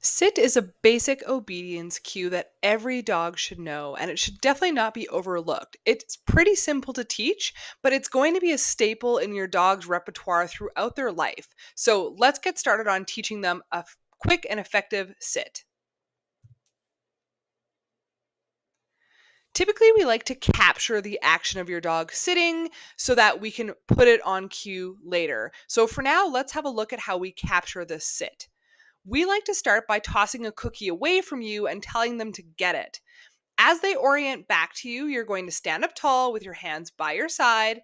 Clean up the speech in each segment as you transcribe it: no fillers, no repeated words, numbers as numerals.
Sit is a basic obedience cue that every dog should know, and it should definitely not be overlooked. It's pretty simple to teach, but it's going to be a staple in your dog's repertoire throughout their life. So let's get started on teaching them a quick and effective sit. Typically, we like to capture the action of your dog sitting so that we can put it on cue later. So for now, let's have a look at how we capture this sit. We like to start by tossing a cookie away from you and telling them to get it. As they orient back to you, you're going to stand up tall with your hands by your side.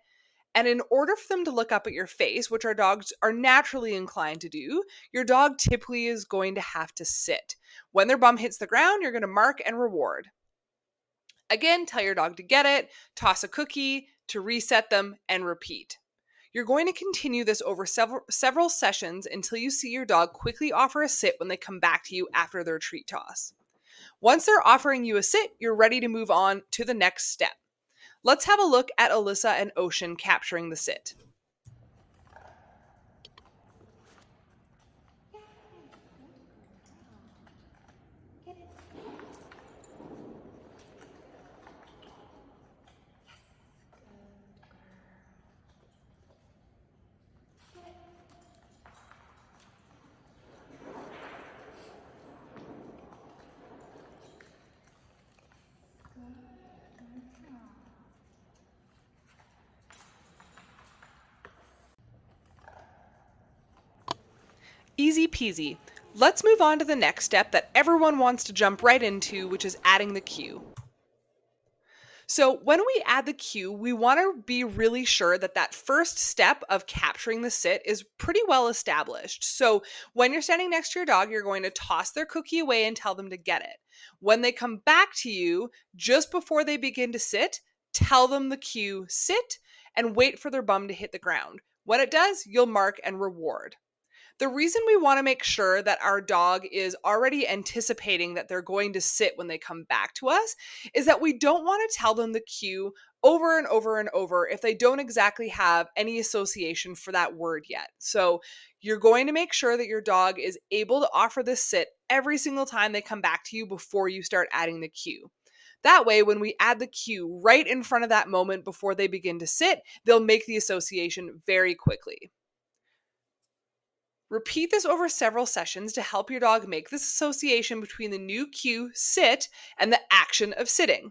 And in order for them to look up at your face, which our dogs are naturally inclined to do, your dog typically is going to have to sit. When their bum hits the ground, you're going to mark and reward. Again, tell your dog to get it, toss a cookie to reset them, and repeat. You're going to continue this over several sessions until you see your dog quickly offer a sit when they come back to you after their treat toss. Once they're offering you a sit, you're ready to move on to the next step. Let's have a look at Alyssa and Ocean capturing the sit. Easy peasy. Let's move on to the next step that everyone wants to jump right into, which is adding the cue. So when we add the cue, we want to be really sure that that first step of capturing the sit is pretty well established. So when you're standing next to your dog, you're going to toss their cookie away and tell them to get it. When they come back to you, just before they begin to sit, tell them the cue sit and wait for their bum to hit the ground. When it does, you'll mark and reward. The reason we want to make sure that our dog is already anticipating that they're going to sit when they come back to us is that we don't want to tell them the cue over and over and over if they don't exactly have any association for that word yet. So you're going to make sure that your dog is able to offer this sit every single time they come back to you before you start adding the cue. That way, when we add the cue right in front of that moment before they begin to sit, they'll make the association very quickly. Repeat this over several sessions to help your dog make this association between the new cue, sit, and the action of sitting.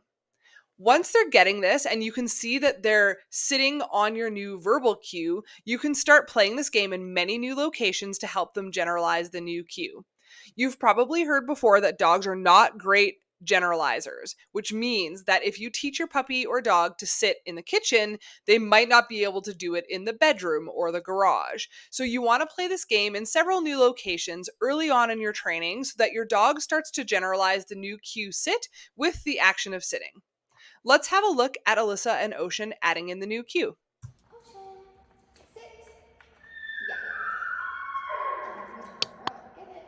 Once they're getting this and you can see that they're sitting on your new verbal cue, you can start playing this game in many new locations to help them generalize the new cue. You've probably heard before that dogs are not great generalizers, which means that if you teach your puppy or dog to sit in the kitchen, they might not be able to do it in the bedroom or the garage. So you want to play this game in several new locations early on in your training so that your dog starts to generalize the new cue sit with the action of sitting. Let's have a look at Alyssa and Ocean adding in the new cue. Ocean, sit. Yes. Get it.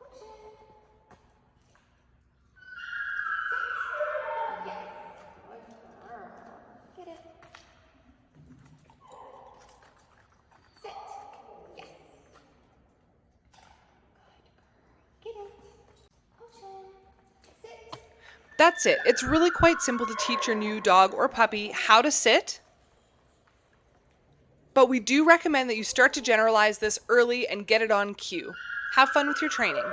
Ocean. Sit. Yes. Good girl. Get it. Sit. Yes. Good girl. Get it. Ocean. Sit. That's it. It's really quite simple to teach your new dog or puppy how to sit, but we do recommend that you start to generalize this early and get it on cue. Have fun with your training.